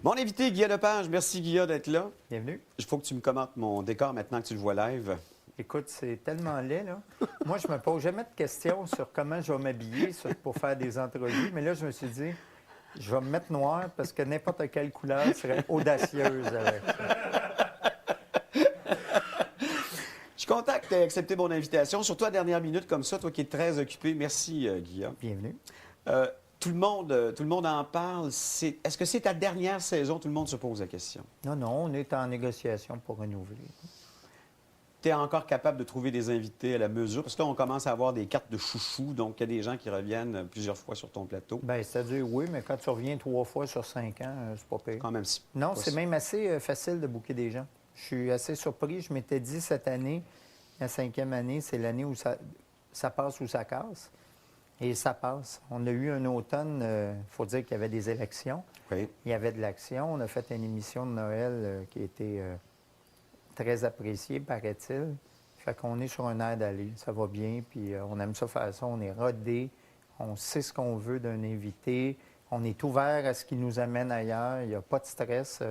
Mon invité, Guillaume Lepage. Merci, Guillaume, d'être là. Bienvenue. Il faut que tu me commentes mon décor maintenant que tu le vois live. Écoute, c'est tellement laid, là. Moi, je me pose jamais de questions sur comment je vais m'habiller pour faire des entrevues, mais là, je me suis dit, je vais me mettre noir parce que n'importe quelle couleur serait audacieuse avec ça. Je suis content que tu aies accepté mon invitation, surtout à la dernière minute comme ça, toi qui es très occupé. Merci, Guillaume. Bienvenue. Tout le monde en parle. Est-ce que c'est ta dernière saison? Tout le monde se pose la question. Non, non, on est en négociation pour renouveler. Tu es encore capable de trouver des invités à la mesure? Parce que là, on commence à avoir des cartes de chouchou, donc il y a des gens qui reviennent plusieurs fois sur ton plateau. Bien, c'est-à-dire, oui, mais quand tu reviens 3 fois sur 5 ans, c'est pas pire. Quand même, Non, c'est même assez facile de booker des gens. Je suis assez surpris. Je m'étais dit cette année, la 5e année, c'est l'année où ça passe ou ça casse. Et ça passe. On a eu un automne, il faut dire qu'il y avait des élections. Oui. Il y avait de l'action. On a fait une émission de Noël qui a été très appréciée, paraît-il. Fait qu'on est sur un air d'aller. Ça va bien, puis on aime ça faire ça. On est rodé. On sait ce qu'on veut d'un invité. On est ouvert à ce qui nous amène ailleurs. Il n'y a pas de stress.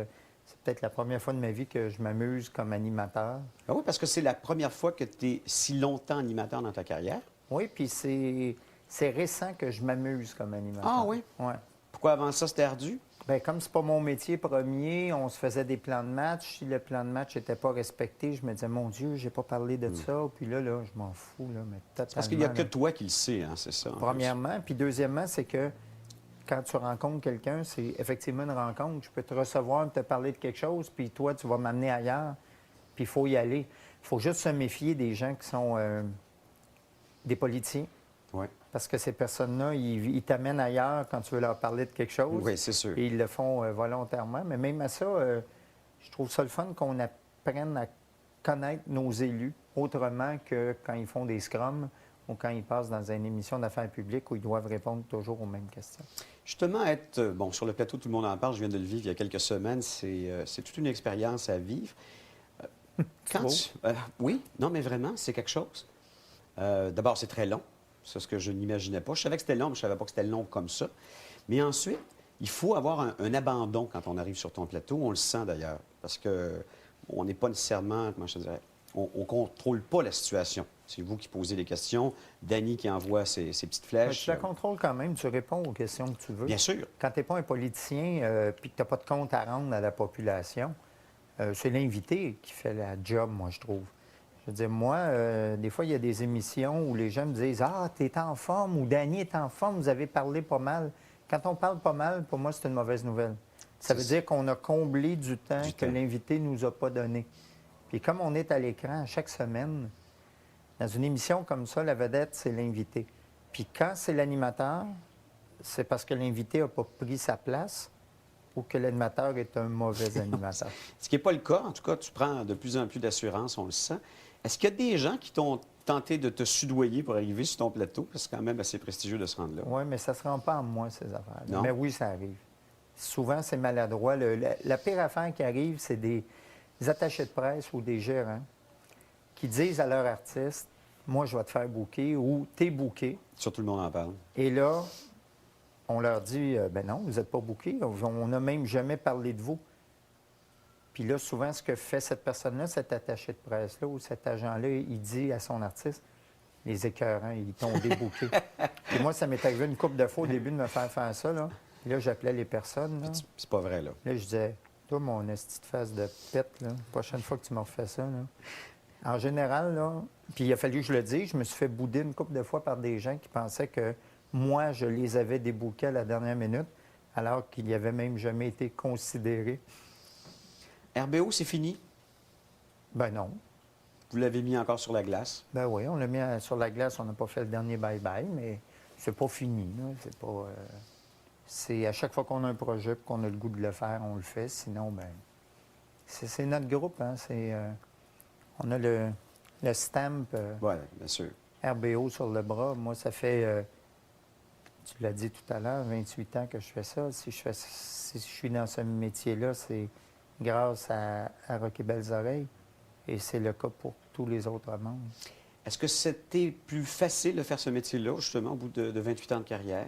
C'est peut-être la première fois de ma vie que je m'amuse comme animateur. Ah oui, parce que c'est la première fois que tu es si longtemps animateur dans ta carrière. Oui, puis c'est récent que je m'amuse comme animateur. Ah oui? Ouais. Pourquoi avant ça, c'était ardu? Bien, comme c'est pas mon métier premier, on se faisait des plans de match. Si le plan de match n'était pas respecté, je me disais, mon Dieu, j'ai pas parlé de ça. Puis là, je m'en fous, là, mais totalement. Parce qu'il n'y a que là. toi qui le sais, hein, c'est ça. en Premièrement. Puis deuxièmement, c'est que quand tu rencontres quelqu'un, c'est effectivement une rencontre. Je peux te recevoir, te parler de quelque chose, puis toi, tu vas m'amener ailleurs. Puis il faut y aller. Il faut juste se méfier des gens qui sont des politiciens. plus. Oui, Parce que ces personnes-là, ils t'amènent ailleurs quand tu veux leur parler de quelque chose. oui, c'est sûr. Et ils le font volontairement. Mais même à ça, je trouve ça le fun qu'on apprenne à connaître nos élus autrement que quand ils font des scrums ou quand ils passent dans une émission d'affaires publiques où ils doivent répondre toujours aux mêmes questions. Justement, être bon, sur le plateau, tout le monde en parle, je viens de le vivre il y a quelques semaines, c'est toute une expérience à vivre. beau. Oui, non, mais vraiment, c'est quelque chose. D'abord, c'est très long. C'est ce que je n'imaginais pas. Je savais que c'était long, mais je ne savais pas que c'était long comme ça. Mais ensuite, il faut avoir un abandon quand on arrive sur ton plateau. On le sent d'ailleurs, parce que on n'est pas nécessairement, comment je te dirais, on ne contrôle pas la situation. C'est vous qui posez les questions, Danny qui envoie ses petites flèches. Tu la contrôles quand même, tu réponds aux questions que tu veux. Bien sûr. Quand tu n'es pas un politicien puis que tu n'as pas de compte à rendre à la population, c'est l'invité qui fait la job, moi, je trouve. Je veux dire, moi, des fois, il y a des émissions où les gens me disent « Ah, tu es en forme » ou « Danny est en forme, vous avez parlé pas mal ». Quand on parle pas mal, pour moi, c'est une mauvaise nouvelle. Ça veut dire qu'on a comblé du temps que l'invité ne nous a pas donné. Puis comme on est à l'écran chaque semaine, dans une émission comme ça, la vedette, c'est l'invité. Puis quand c'est l'animateur, c'est parce que l'invité n'a pas pris sa place ou que l'animateur est un mauvais animateur. Ce qui n'est pas le cas. En tout cas, tu prends de plus en plus d'assurance, on le sent. Est-ce qu'il y a des gens qui t'ont tenté de te soudoyer pour arriver sur ton plateau? C'est quand même assez prestigieux de se rendre là. Oui, mais ça ne se rend pas en moi, ces affaires-là. Non? Mais oui, ça arrive. Souvent, c'est maladroit. La pire affaire qui arrive, c'est des attachés de presse ou des gérants qui disent à leur artiste « Moi, je vais te faire booker » ou « T'es booké ». Surtout le monde en parle. Et là, on leur dit « Ben non, vous n'êtes pas booké. On n'a même jamais parlé de vous. » Puis là, souvent, ce que fait cette personne-là, cet attaché de presse-là ou cet agent-là, il dit à son artiste, les écœurants, ils t'ont débooké. Puis moi, ça m'est arrivé une couple de fois au début de me faire faire ça. Puis là, j'appelais les personnes. Là, C'est pas vrai, là. je disais, toi, mon esti de face de pète, la prochaine fois que tu me refais ça. Là. En général, là, puis il a fallu que je le dise, je me suis fait bouder une couple de fois par des gens qui pensaient que moi, je les avais débookés à la dernière minute, alors qu'ils n'y avaient même jamais été considérés. RBO, c'est fini? Ben non. Vous l'avez mis encore sur la glace? Ben oui, on l'a mis sur la glace, on n'a pas fait le dernier bye-bye, mais c'est pas fini. Là. C'est pas. C'est à chaque fois qu'on a un projet et qu'on a le goût de le faire, on le fait. Sinon, ben c'est notre groupe. Hein? On a le stamp Oui, bien sûr. RBO sur le bras. Moi, ça fait, tu l'as dit tout à l'heure, 28 ans que je fais ça. Si je suis dans ce métier-là, c'est grâce à Rock et Belles Oreilles. Et c'est le cas pour tous les autres membres. Est-ce que c'était plus facile de faire ce métier-là, justement, au bout de 28 ans de carrière?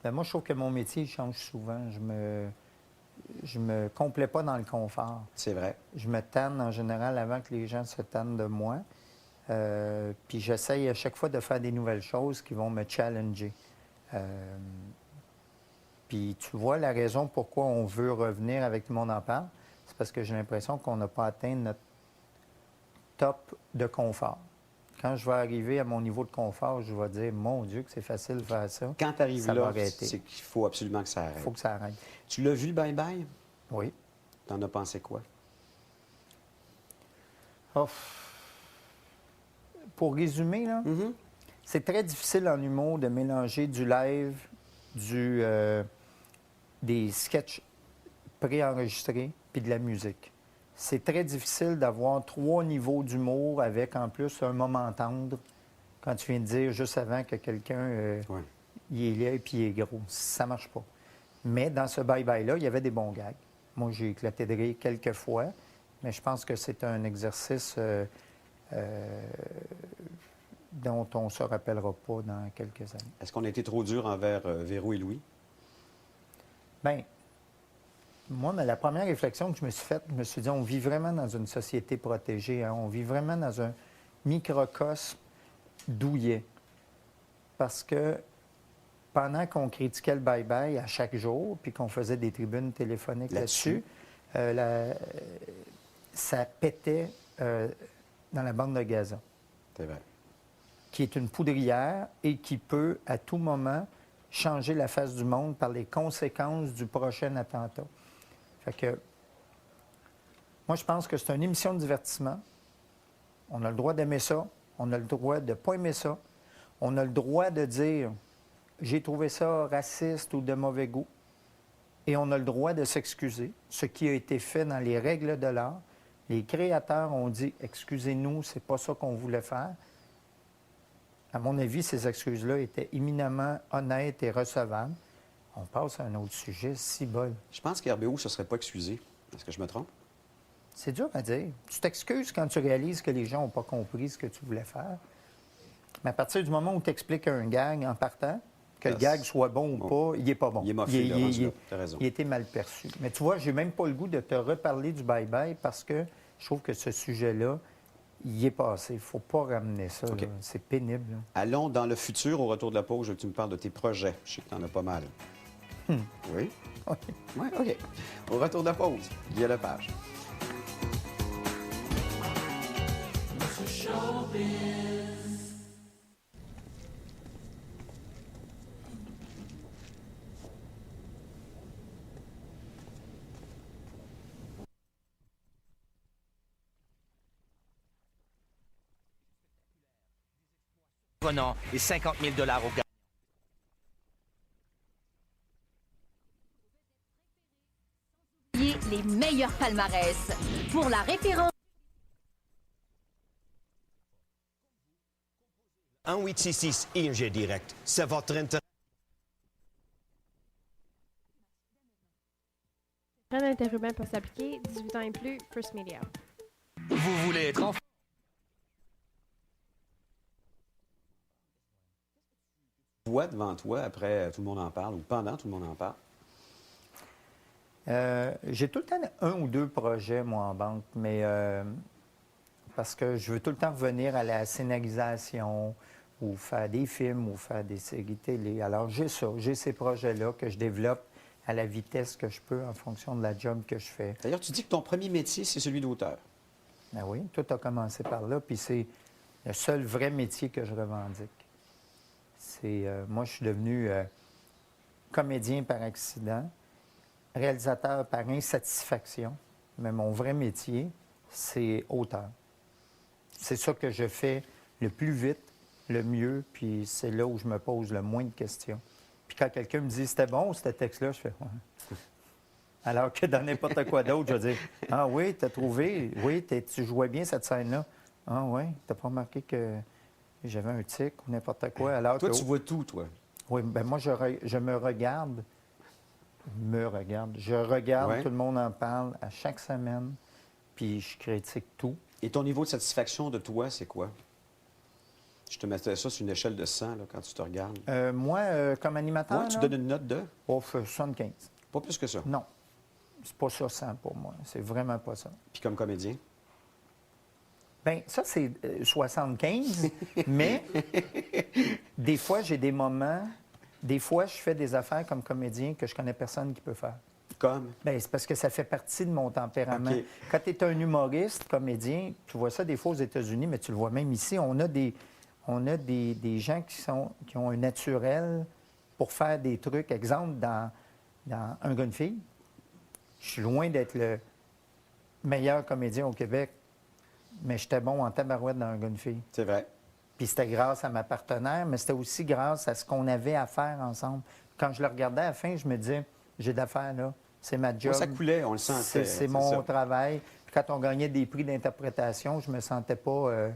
Bien, moi, je trouve que mon métier il change souvent. je me complais pas dans le confort. C'est vrai. Je me tanne en général avant que les gens se tannent de moi. Puis j'essaye à chaque fois de faire des nouvelles choses qui vont me challenger. Puis tu vois, la raison pourquoi on veut revenir avec tout le monde en parle, c'est parce que j'ai l'impression qu'on n'a pas atteint notre top de confort. Quand je vais arriver à mon niveau de confort, je vais dire, mon Dieu, que c'est facile de faire ça. Quand tu arrives Ça va là, arrêter. c'est qu'il faut absolument que ça Il arrête. faut que ça arrête. Tu l'as vu, le bye-bye? Oui. T'en as pensé quoi? Oh. Pour résumer, là, c'est très difficile en humour de mélanger du live, des sketchs préenregistrés puis de la musique. C'est très difficile d'avoir 3 niveaux d'humour avec en plus un moment tendre quand tu viens de dire juste avant que quelqu'un Ouais. il est laid puis il est gros. Ça marche pas. Mais dans ce bye-bye-là, il y avait des bons gags. Moi, j'ai éclaté de rire quelques fois, mais je pense que c'est un exercice dont on ne se rappellera pas dans quelques années. Est-ce qu'on a été trop dur envers Véro et Louis? Bien, moi, mais la première réflexion que je me suis faite, je me suis dit, on vit vraiment dans une société protégée. Hein? On vit vraiment dans un microcosme douillet. Parce que pendant qu'on critiquait le bye-bye à chaque jour, puis qu'on faisait des tribunes téléphoniques là-dessus, ça pétait dans la bande de gazon, C'est vrai. qui est une poudrière et qui peut, à tout moment, changer la face du monde par les conséquences du prochain attentat. Fait que, moi, je pense que c'est une émission de divertissement. On a le droit d'aimer ça. On a le droit de ne pas aimer ça. On a le droit de dire « j'ai trouvé ça raciste ou de mauvais goût ». Et on a le droit de s'excuser, ce qui a été fait dans les règles de l'art. Les créateurs ont dit « excusez-nous, c'est pas ça qu'on voulait faire ». À mon avis, ces excuses-là étaient éminemment honnêtes et recevables. On passe à un autre sujet, si bol. Je pense qu'RBO ne se serait pas excusé. Est-ce que je me trompe? C'est dur à dire. Tu t'excuses quand tu réalises que les gens n'ont pas compris ce que tu voulais faire. Mais à partir du moment où tu expliques un gag en partant, que le gag soit bon ou pas, il n'est pas bon. Il est moffé, là, rendu là. T'as raison. Il a été mal perçu. Mais tu vois, j'ai même pas le goût de te reparler du bye-bye parce que je trouve que ce sujet-là, il est passé. Il ne faut pas ramener ça. OK. Là. C'est pénible. Là. Allons dans le futur, au retour de la pause, je veux que tu me parles de tes projets. Je sais que tu en as pas mal. Oui? Oui. Oui, OK. Au retour de la pause, Guy Lepage. Venant et 50 000 $ au gars. Les meilleurs palmarès. Pour la référence. 1866 ING Direct. C'est votre intérêt. Peine interurbain peut s'appliquer, 18 ans et plus, First Media. Vous voulez être enfant? Vois devant toi, après tout le monde en parle, ou pendant tout le monde en parle. J'ai tout le temps un ou deux projets, moi, en banque, mais parce que je veux tout le temps revenir à la scénarisation ou faire des films ou faire des séries télé. Alors, j'ai ça, j'ai ces projets-là que je développe à la vitesse que je peux en fonction de la job que je fais. D'ailleurs, tu dis que ton premier métier, c'est celui d'auteur. Ben oui, tout a commencé par là, puis c'est le seul vrai métier que je revendique. Moi, je suis devenu comédien par accident, réalisateur par insatisfaction, mais mon vrai métier, c'est auteur. C'est ça que je fais le plus vite, le mieux, puis c'est là où je me pose le moins de questions. Puis quand quelqu'un me dit « c'était bon, ce texte-là », je fais « ouais ». Alors que dans n'importe quoi d'autre, je vais dire « ah oui, t'as trouvé, oui, tu jouais bien cette scène-là. Ah oui, t'as pas remarqué que j'avais un tic ou n'importe quoi. » Alors Toi, que, tu vois tout, toi. oui, bien moi, je me regarde. Je regarde, Ouais. tout le monde en parle à chaque semaine, puis je critique tout. Et ton niveau de satisfaction de toi, c'est quoi? Je te mettais ça sur une échelle de 100 là, quand tu te regardes. Moi, comme animateur, Ouais, tu là, donnes une note de? oh, 75. Pas plus que ça. Non. C'est pas ça 100 pour moi. C'est vraiment pas ça. Puis comme comédien? Bien, ça, c'est 75, mais des fois, j'ai des moments, des fois, je fais des affaires comme comédien que je connais personne qui peut faire. Comme? Bien, c'est parce que ça fait partie de mon tempérament. OK. Quand tu es un humoriste, comédien, tu vois ça des fois aux États-Unis, mais tu le vois même ici, on a des gens qui ont un naturel pour faire des trucs. Exemple, dans Un gars, une fille, je suis loin d'être le meilleur comédien au Québec, mais j'étais bon en tabarouette dans Un gars, une fille. C'est vrai. Puis c'était grâce à ma partenaire, mais c'était aussi grâce à ce qu'on avait à faire ensemble. Quand je le regardais à la fin, je me disais, j'ai d'affaires là. C'est ma job. Ça coulait, on le sentait. C'est mon ça. travail. Puis quand on gagnait des prix d'interprétation, je me sentais pas...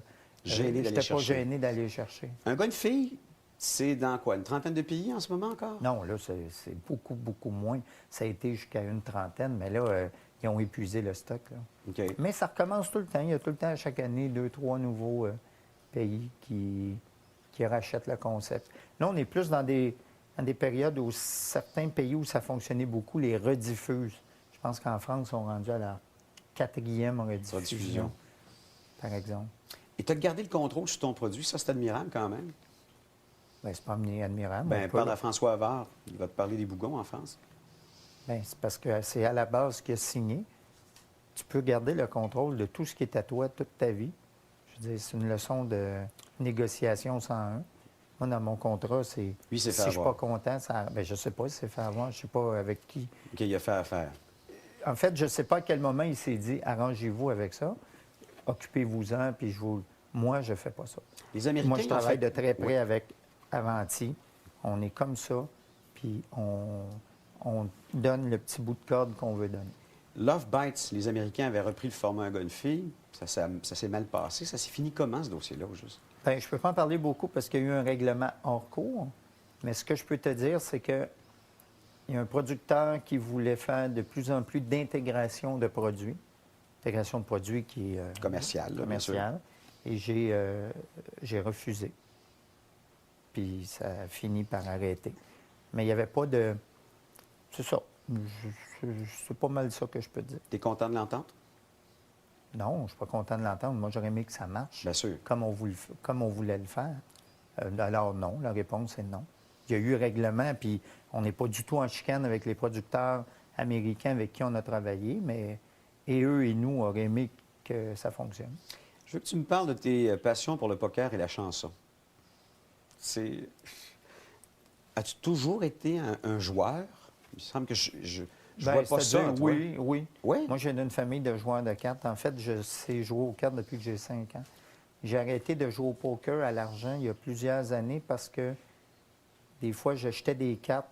Gêné d'aller j'étais pas chercher. gêné d'aller chercher. Un gars, une fille, c'est dans quoi? Une trentaine de pays en ce moment encore? Non, là, c'est beaucoup, beaucoup moins. Ça a été jusqu'à une trentaine, mais là, ils ont épuisé le stock. Là. OK. Mais ça recommence tout le temps. Il y a tout le temps, chaque année, 2, 3 nouveaux pays qui rachètent le concept. Là, on est plus dans des périodes où certains pays où ça fonctionnait beaucoup, les rediffusent. Je pense qu'en France, ils sont rendus à la 4e rediffusion, Rediffusion. par exemple. Et tu as gardé le contrôle sur ton produit, ça, c'est admirable quand même. Bien, c'est pas admirable. Ben, on peut, parle à François Havard, il va te parler des bougons en France. Bien, c'est parce que c'est à la base qu'il a signé. Tu peux garder le contrôle de tout ce qui est à toi toute ta vie. Je veux dire, c'est une leçon de négociation 101. Moi, dans mon contrat, c'est Lui, c'est si fait je suis avoir. pas content, bien, je ne sais pas si c'est fait avoir, je ne sais pas avec qui. OK, il a fait affaire. En fait, je ne sais pas à quel moment il s'est dit arrangez-vous avec ça, occupez-vous-en, puis moi, je ne fais pas ça. Les Américains, Moi, je travaille en fait- de très près Oui. avec Avanti. On est comme ça, puis on donne le petit bout de corde qu'on veut donner. Love Bites, les Américains avaient repris le format un gars, une fille. Ça s'est mal passé. Ça s'est fini comment, ce dossier-là, au juste? Bien, je ne peux pas en parler beaucoup parce qu'il y a eu un règlement hors cours. Mais ce que je peux te dire, c'est qu'il y a un producteur qui voulait faire de plus en plus d'intégration de produits. Intégration de produits qui est Commercial, là, bien sûr. commerciale. Et j'ai refusé. Puis ça a fini par arrêter. Mais il n'y avait pas de... C'est ça. C'est pas mal ça que je peux te dire. T'es content de l'entente? Non, je ne suis pas content de l'entendre. Moi, j'aurais aimé que ça marche. Bien sûr. Comme on voulait le faire. Alors non, la réponse est non. Il y a eu règlement, puis on n'est pas du tout en chicane avec les producteurs américains avec qui on a travaillé, mais et eux et nous auraient aimé que ça fonctionne. Je veux que tu me parles de tes passions pour le poker et la chanson. C'est... As-tu toujours été un joueur? Il me semble que je Ben, vois pas ça, c'est-à-dire, toi. oui, oui. Oui? Moi, j'ai d'une famille de joueurs de cartes. En fait, je sais jouer aux cartes depuis que j'ai 5 ans. J'ai arrêté de jouer au poker à l'argent il y a plusieurs années parce que des fois, j'achetais des cartes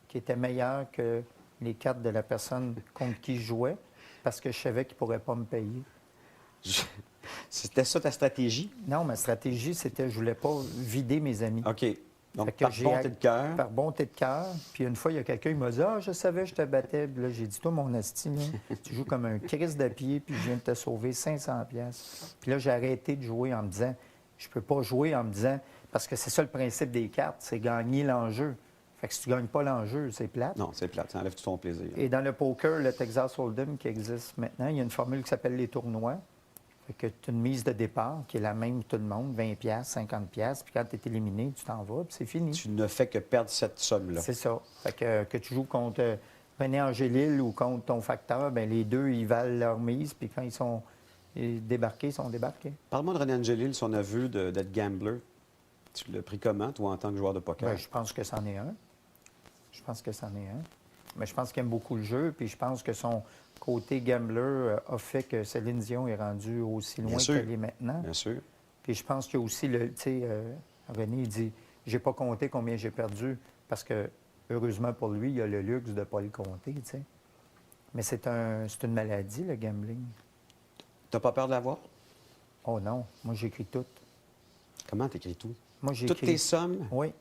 qui étaient meilleures que les cartes de la personne contre qui je jouais parce que je savais qu'il ne pourrait pas me payer. C'était ça ta stratégie? Non, ma stratégie, c'était je voulais pas vider mes amis. OK. Donc, Fait que par j'ai- bonté de cœur. Par bonté de cœur. Puis une fois, il y a quelqu'un qui m'a dit « Ah, je savais, je te battais. » Puis là, j'ai dit « Toi, mon asti, là, tu joues comme un Christ de pied, puis je viens de te sauver 500 pièces. » Puis là, j'ai arrêté de jouer en me disant « Je peux pas jouer en me disant... » Parce que c'est ça le principe des cartes, c'est gagner l'enjeu. Fait que si tu gagnes pas l'enjeu, c'est plate. Non, c'est plate. Ça enlève tout ton plaisir. Et dans le poker, le Texas Hold'em qui existe maintenant, il y a une formule qui s'appelle les tournois. Fait que tu as une mise de départ qui est la même pour tout le monde, 20 pièces, 50 pièces, puis quand tu es éliminé, tu t'en vas, puis c'est fini. Tu ne fais que perdre cette somme-là. C'est ça. Fait que tu joues contre René Angélil ou contre ton facteur, bien, les deux, ils valent leur mise, puis quand ils sont débarqués, ils sont débarqués. Parle-moi de René Angélil, son aveu d'être gambler. Tu l'as pris comment, toi, en tant que joueur de poker? Bien, je pense que c'en est un. Je pense que c'en est un. Mais je pense qu'il aime beaucoup le jeu, puis je pense que son côté gambler a fait que Céline Dion est rendue aussi Bien loin sûr. qu'elle est maintenant. Bien sûr. Puis je pense qu'il y a aussi le. Tu sais, René, il dit j'ai pas compté combien j'ai perdu, parce que, heureusement pour lui, il a le luxe de ne pas le compter, tu sais. Mais c'est une maladie, le gambling. T'as pas peur de l'avoir? Oh non, moi j'écris tout. Comment t'écris tout? Moi Toutes j'écris. tes sommes? Oui.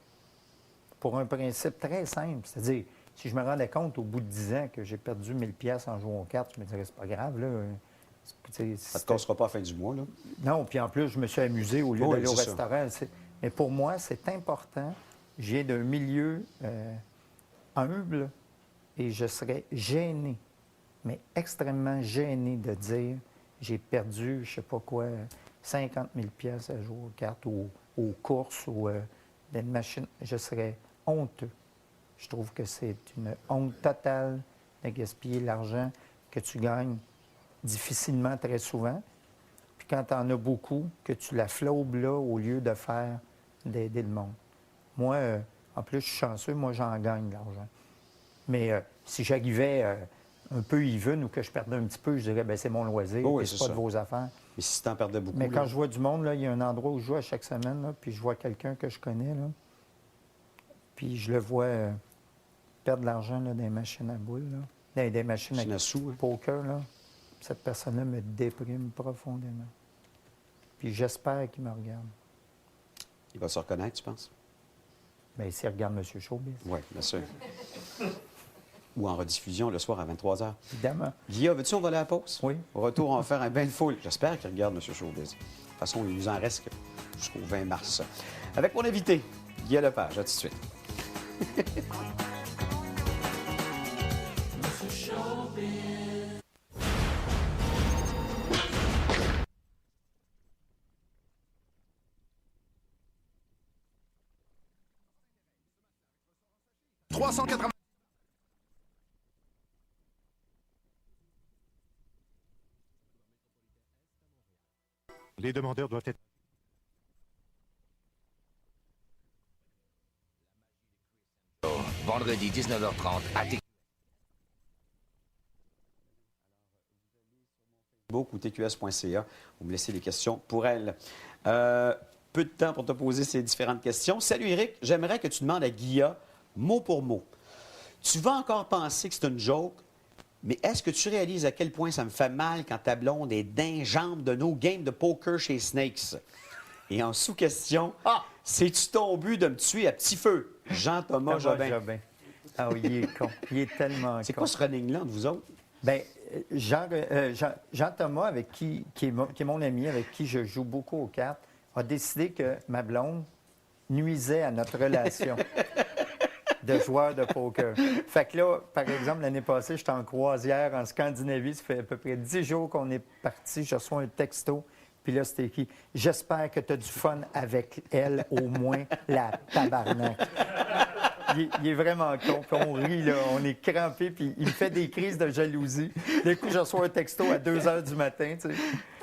Pour un principe très simple. C'est-à-dire, si je me rendais compte au bout de 10 ans que j'ai perdu 1000 pièces en jouant aux cartes, je me dirais, c'est pas grave, là. Ça ne te cassera pas à la fin du mois, là. Non, puis en plus, je me suis amusé au lieu Oui, d'aller au c'est ça. restaurant. Mais pour moi, c'est important. Je viens d'un milieu humble et je serais gêné mais extrêmement gêné de dire j'ai perdu, je sais pas quoi, 50 000 pièces à jouer aux cartes ou aux courses ou d'une machine. Je serais honteux. Je trouve que c'est une honte totale de gaspiller l'argent que tu gagnes difficilement très souvent. Puis quand tu en as beaucoup, que tu la flaubes là au lieu de faire d'aider le monde. Moi, en plus, je suis chanceux, moi, j'en gagne de l'argent. Mais si j'arrivais un peu even ou que je perdais un petit peu, je dirais, bien, c'est mon loisir, Oh oui, puis c'est c'est pas ça. de vos affaires. Mais si tu en perdais beaucoup, Mais là, quand je vois du monde, là, il y a un endroit où je joue à chaque semaine, là, puis je vois quelqu'un que je connais, là, puis je le vois perdre de l'argent là, dans les machines à boules, là, dans des machines machine à à sous, hein. poker, là, cette personne-là me déprime profondément. Puis j'espère qu'il me regarde. Il va se reconnaître, tu penses? Bien, s'il regarde M. Showbiz, Oui, bien sûr. Ou en rediffusion le soir à 23 h. évidemment. Guillaume, veux-tu on va aller à la pause? Oui. Au retour, on va faire un bain de foule. J'espère qu'il regarde M. Showbiz. De toute façon, il nous en reste jusqu'au 20 mars. Avec mon invité, Guy Lepage. À tout de suite. Les demandeurs doivent être... Vendredi 19h30 à TQS. Ou tqs.ca. Vous me laissez les questions pour elle. Peu de temps pour te poser ces différentes questions. Salut Éric, j'aimerais que tu demandes à Guilla, mot pour mot. Tu vas encore penser que c'est une joke, mais est-ce que tu réalises à quel point ça me fait mal quand ta blonde est d'injambe de nos games de poker chez Snakes? Et en sous-question, c'est-tu ton but de me tuer à petit feu? Jean-Thomas Jobin. Ah oui, il est con. Il est tellement C'est con. quoi ce running-là de vous autres? Bien, Jean-Thomas, qui est mon ami, avec qui je joue beaucoup aux cartes, a décidé que ma blonde nuisait à notre relation de joueur de poker. Fait que là, par exemple, l'année passée, j'étais en croisière en Scandinavie. Ça fait à peu près 10 jours qu'on est parti. Je reçois un texto. Puis là, c'était écrit « J'espère que tu as du fun avec elle, au moins, la tabarnak. » Il est vraiment con, puis on rit, là, on est crampé, puis il me fait des crises de jalousie. D'un coup, je reçois un texto à 2 h du matin, tu sais.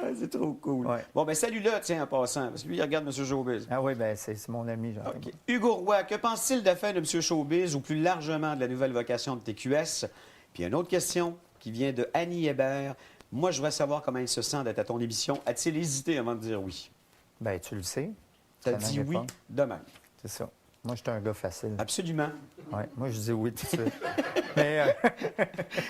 Ah, c'est trop cool. Ouais. Bon, ben salut-le, tiens, en passant, parce que lui, il regarde M. Showbiz. Ah oui, bien, c'est mon ami, Jean. OK. Hugo Roy, que pense-t-il de la fin de M. Showbiz ou plus largement de la nouvelle vocation de TQS? Puis une autre question qui vient de Annie Hébert. Moi, je voudrais savoir comment il se sent d'être à ton émission. A-t-il hésité avant de dire oui? Bien, tu le sais. T'as Ça dit n'en est oui pas. de même. C'est ça. Moi, je suis un gars facile. Absolument. Ouais, moi, je dis oui tout de suite. Mais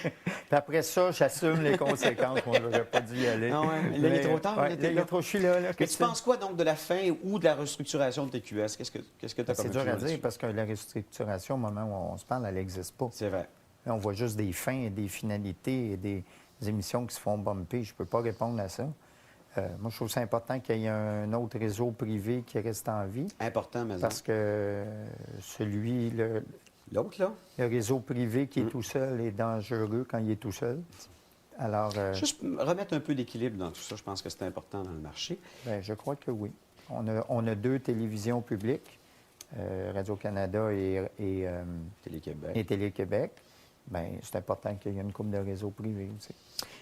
puis après ça, j'assume les conséquences. Moi, je n'aurais pas dû y aller. Ah ouais, là, il est trop tard, Ouais, là, là, t'es il là. est trop, je suis là. Mais tu penses quoi donc de la fin ou de la restructuration de TQS? Qu'est-ce que tu as comme C'est dur à opinion dire là-dessus? parce que la restructuration, au moment où on se parle, elle n'existe pas. C'est vrai. Là, on voit juste des fins et des finalités et des émissions qui se font bumper. Je ne peux pas répondre à ça. Moi, je trouve ça important qu'il y ait un autre réseau privé qui reste en vie Important, mais parce que l'autre, là? le réseau privé qui est tout seul est dangereux quand il est tout seul. Alors, Juste remettre un peu d'équilibre dans tout ça, je pense que c'est important dans le marché. bien, je crois que oui. On a 2 télévisions publiques, Radio-Canada et Télé-Québec. Télé-Québec. Bien, c'est important qu'il y ait une couple de réseaux privés aussi.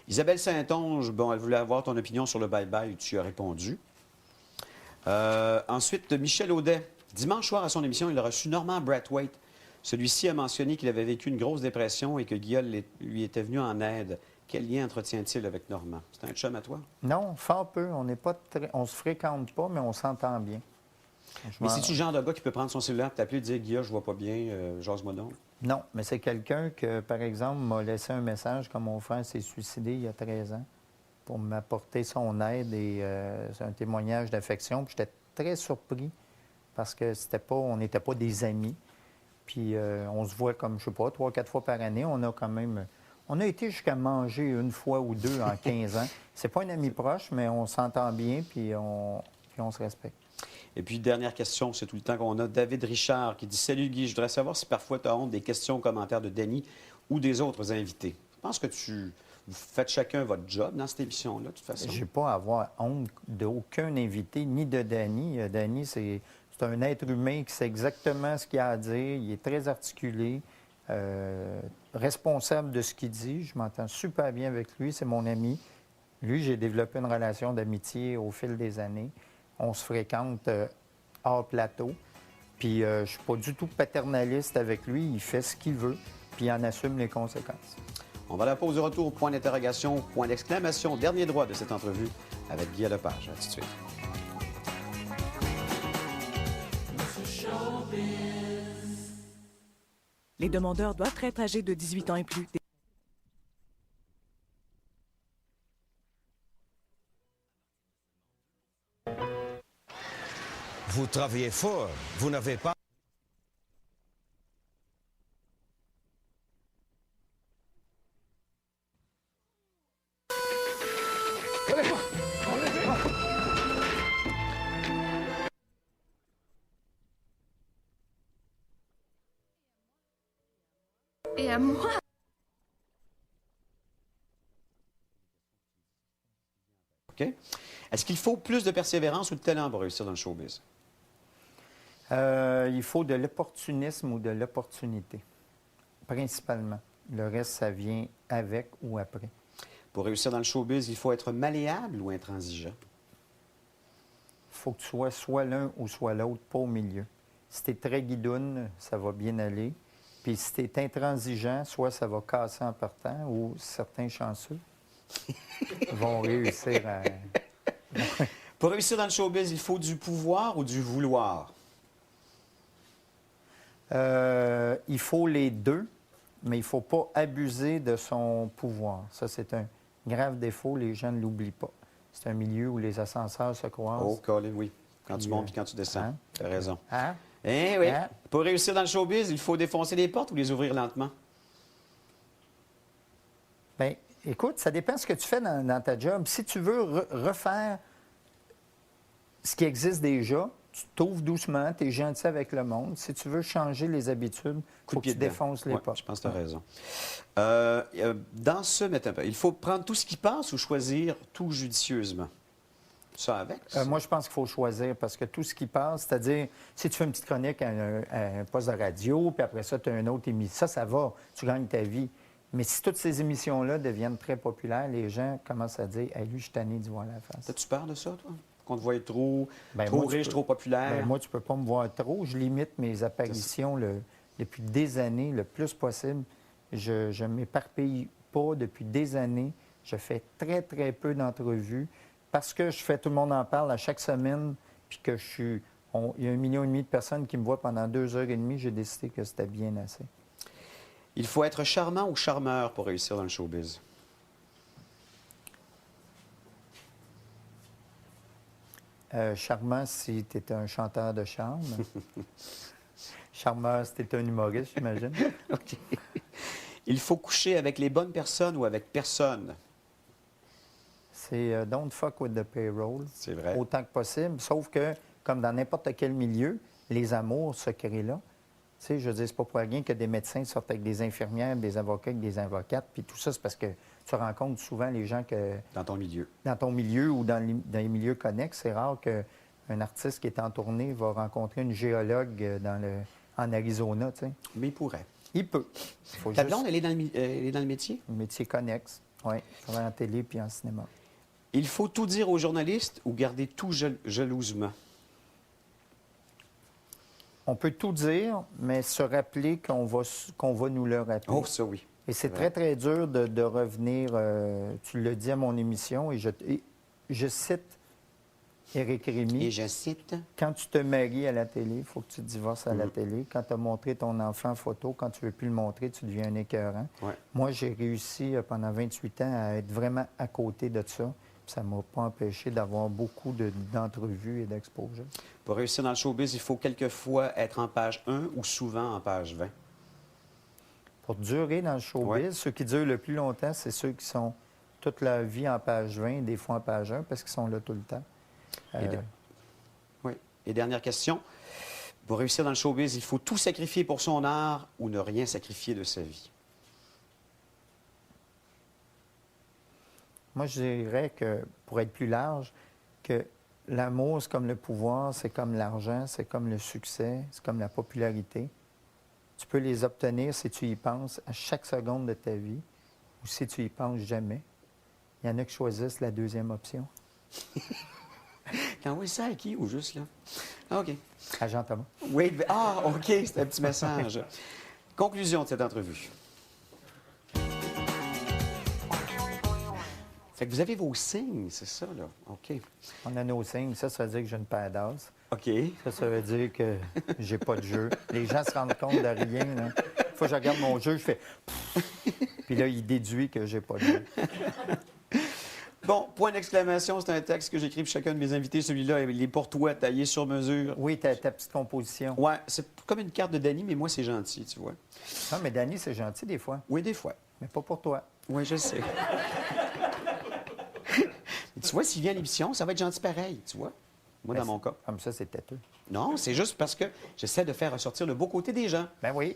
Isabelle Saint-Onge, bon, elle voulait avoir ton opinion sur le bye-bye, tu y as répondu. Ensuite, Michel Audet. Dimanche soir à son émission, il a reçu Normand Brathwaite. Celui-ci a mentionné qu'il avait vécu une grosse dépression et que Guillaume lui était venu en aide. Quel lien entretient-il avec Normand? C'est un chum à toi? Non, fort peu. On se fréquente pas, mais on s'entend bien. Mais c'est-tu le genre de gars qui peut prendre son cellulaire, t'appeler et dire « Guillaume, je vois pas bien, jase-moi donc ». Non, mais c'est quelqu'un que, par exemple, m'a laissé un message quand mon frère s'est suicidé il y a 13 ans pour m'apporter son aide et c'est un témoignage d'affection. Puis j'étais très surpris parce que on n'était pas des amis. Puis on se voit comme, je sais pas, 3-4 fois par année. On a été jusqu'à manger une fois ou deux en 15 ans. C'est pas un ami proche, mais on s'entend bien puis on se respecte. Et puis, dernière question, c'est tout le temps qu'on a. David Richard qui dit « Salut Guy, je voudrais savoir si parfois tu as honte des questions ou commentaires de Denis ou des autres invités. » Je pense que vous faites chacun votre job dans cette émission-là, de toute façon. Je n'ai pas à avoir honte d'aucun invité, ni de Danny. Danny, c'est un être humain qui sait exactement ce qu'il a à dire. Il est très articulé, responsable de ce qu'il dit. Je m'entends super bien avec lui. C'est mon ami. Lui, j'ai développé une relation d'amitié au fil des années. On se fréquente hors plateau. Puis je ne suis pas du tout paternaliste avec lui. Il fait ce qu'il veut, puis il en assume les conséquences. On va à la pause de retour, point d'interrogation, point d'exclamation, dernier droit de cette entrevue avec Guy Lepage. À tout de suite. Les demandeurs doivent être âgés de 18 ans et plus. Vous travaillez fort. Vous n'avez pas... Et à moi. OK? Est-ce qu'il faut plus de persévérance ou de talent pour réussir dans le showbiz? Il faut de l'opportunisme ou de l'opportunité, principalement. Le reste, ça vient avec ou après. Pour réussir dans le showbiz, il faut être malléable ou intransigeant? Il faut que tu sois soit l'un ou soit l'autre, pas au milieu. Si tu es très guidoune, ça va bien aller. Puis si tu es intransigeant, soit ça va casser en partant, ou certains chanceux vont réussir à... Pour réussir dans le showbiz, il faut du pouvoir ou du vouloir? Il faut les deux, mais il ne faut pas abuser de son pouvoir. Ça, c'est un grave défaut. Les gens ne l'oublient pas. C'est un milieu où les ascenseurs se croisent. Oh, Colin, oui. Quand tu Puis, montes et quand tu descends. hein? Tu as raison. Hein? Eh oui. Hein? Pour réussir dans le showbiz, il faut défoncer les portes ou les ouvrir lentement? Bien, écoute, ça dépend de ce que tu fais dans ta job. Si tu veux refaire ce qui existe déjà, tu t'ouvres doucement, tu es gentil avec le monde. Si tu veux changer les habitudes, il faut que tu défonces les Ouais, portes. je pense que tu as raison. Dans ce métier, il faut prendre tout ce qui passe ou choisir tout judicieusement? Ça avec? Moi, je pense qu'il faut choisir parce que tout ce qui passe, c'est-à-dire, si tu fais une petite chronique à un poste de radio, puis après ça, tu as une autre émission, ça va, tu gagnes ta vie. Mais si toutes ces émissions-là deviennent très populaires, les gens commencent à dire « Hey, lui, je suis tanné d'y voir la face. » As-tu peur de ça, toi? Qu'on te voie trop, Ben, trop moi, tu riche, peux- trop populaire? Ben, moi, tu peux pas me voir trop. Je limite mes apparitions depuis des années, le plus possible. Je ne m'éparpille pas depuis des années. Je fais très, très peu d'entrevues parce que je fais Tout le monde en parle à chaque semaine, puis que il y a 1,5 million de personnes qui me voient pendant 2h30. J'ai décidé que c'était bien assez. Il faut être charmant ou charmeur pour réussir dans le showbiz? Charmant si tu es un chanteur de charme. Charmeur si tu es un humoriste, j'imagine. OK. Il faut coucher avec les bonnes personnes ou avec personne? C'est don't fuck with the payroll. C'est vrai. Autant que possible. Sauf que, comme dans n'importe quel milieu, les amours se créent là. Tu sais, je veux dire, c'est pas pour rien que des médecins sortent avec des infirmières, des avocats avec des avocates. Puis tout ça, c'est parce que tu rencontres souvent les gens que... Dans ton milieu. Dans ton milieu ou dans les milieux connexes, c'est rare qu'un artiste qui est en tournée va rencontrer une géologue en Arizona, tu sais. Mais il pourrait. Il peut. Faut Ta juste blonde, elle est dans le métier? un métier connexe. Oui, travaille en télé puis en cinéma. Il faut tout dire aux journalistes ou garder tout jalousement? On peut tout dire, mais se rappeler qu'on va nous le rappeler. Oh, ça oui. Et c'est vrai. très, très dur de revenir. Tu l'as dit à mon émission, et je cite Éric Rémy. Et je cite... Quand tu te maries à la télé, il faut que tu te divorces à la Mhm. télé. Quand tu as montré ton enfant en photo, quand tu ne veux plus le montrer, tu deviens un écœurant. Ouais. Moi, j'ai réussi pendant 28 ans à être vraiment à côté de ça. Puis ça ne m'a pas empêché d'avoir beaucoup d'entrevues et d'exposures. Pour réussir dans le showbiz, il faut quelquefois être en page 1 ou souvent en page 20. Pour durer dans le showbiz, Ouais. ceux qui durent le plus longtemps, c'est ceux qui sont toute leur vie en page 20, des fois en page 1, parce qu'ils sont là tout le temps. Oui. Et dernière question. Pour réussir dans le showbiz, il faut tout sacrifier pour son art ou ne rien sacrifier de sa vie? Moi, je dirais que, pour être plus large, que l'amour, c'est comme le pouvoir, c'est comme l'argent, c'est comme le succès, c'est comme la popularité. Tu peux les obtenir si tu y penses à chaque seconde de ta vie ou si tu y penses jamais. Il y en a qui choisissent la deuxième option. T'as envoyé ça à qui ou juste là? Ah, OK. À Jean-Thomas. Oui, ah, OK, c'est un petit message. Conclusion de cette entrevue. Fait que vous avez vos signes, c'est ça, là? OK. On a nos signes. Ça veut dire que j'ai une paire d'as. OK. Ça veut dire que j'ai pas de jeu. Les gens se rendent compte de rien. Là. Une fois que je regarde mon jeu, je fais... Puis là, il déduit que j'ai pas de jeu. Bon, point d'exclamation, c'est un texte que j'écris pour chacun de mes invités. Celui-là, il est pour toi, taillé sur mesure. Oui, ta petite composition. Ouais, c'est comme une carte de Danny, mais moi, c'est gentil, tu vois. Non, mais Danny, c'est gentil des fois. Oui, des fois. Mais pas pour toi. Oui, je sais. Mais tu vois, s'il vient à l'émission, ça va être gentil pareil, tu vois. Moi, Ben, dans mon cas. Comme ça, c'est têteux. Non, c'est juste parce que j'essaie de faire ressortir le beau côté des gens. Ben oui.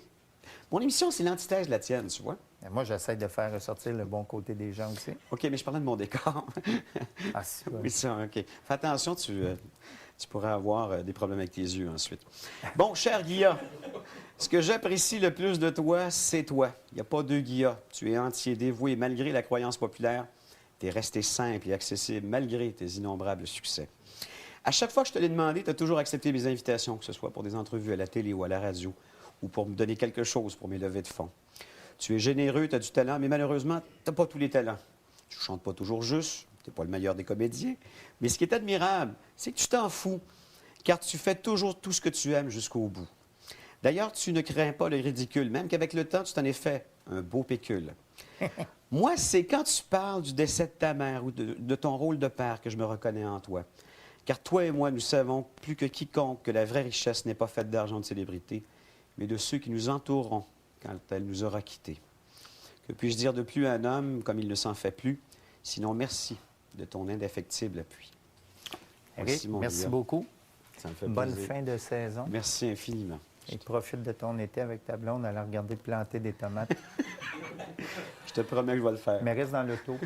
Mon émission, c'est l'antithèse de la tienne, tu vois. Ben moi, j'essaie de faire ressortir le bon côté des gens aussi. OK, mais je parlais de mon décor. Ah, si, ouais. Oui, ça, OK. Fais attention, tu pourrais avoir des problèmes avec tes yeux ensuite. Bon, cher Guilla, ce que j'apprécie le plus de toi, c'est toi. Il n'y a pas deux Guilla. Tu es entier, dévoué, malgré la croyance populaire. Tu es resté simple et accessible, malgré tes innombrables succès. À chaque fois que je te l'ai demandé, tu as toujours accepté mes invitations, que ce soit pour des entrevues à la télé ou à la radio, ou pour me donner quelque chose pour mes levées de fonds. Tu es généreux, tu as du talent, mais malheureusement, tu n'as pas tous les talents. Tu ne chantes pas toujours juste, tu n'es pas le meilleur des comédiens. Mais ce qui est admirable, c'est que tu t'en fous, car tu fais toujours tout ce que tu aimes jusqu'au bout. D'ailleurs, tu ne crains pas le ridicule, même qu'avec le temps, tu t'en es fait un beau pécule. Moi, c'est quand tu parles du décès de ta mère ou de ton rôle de père que je me reconnais en toi. Car toi et moi, nous savons plus que quiconque que la vraie richesse n'est pas faite d'argent de célébrité, mais de ceux qui nous entoureront quand elle nous aura quittés. Que puis-je dire de plus à un homme comme il ne s'en fait plus, sinon merci de ton indéfectible appui. Eric, mon merci Guillaume. beaucoup. Ça me fait Bonne plaisir. fin de saison. Merci infiniment. Et profite de ton été avec ta blonde à la regarder planter des tomates. Je te promets que je vais le faire. Mais reste dans l'auto.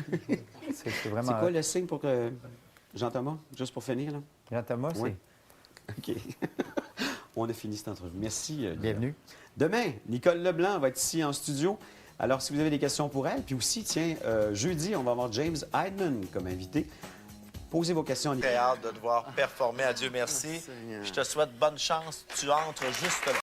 C'est vraiment... C'est quoi le signe pour que... Jean-Thomas, juste pour finir, là? Jean-Thomas, Oui. OK. On a fini cette entrevue. Merci. Guillaume. bienvenue. Demain, Nicole Leblanc va être ici en studio. Alors, si vous avez des questions pour elle, puis aussi, tiens, jeudi, on va avoir James Heidman comme invité. Posez vos questions. Très hâte de te voir performer. À Dieu merci. Je te souhaite bonne chance. Tu entres juste là.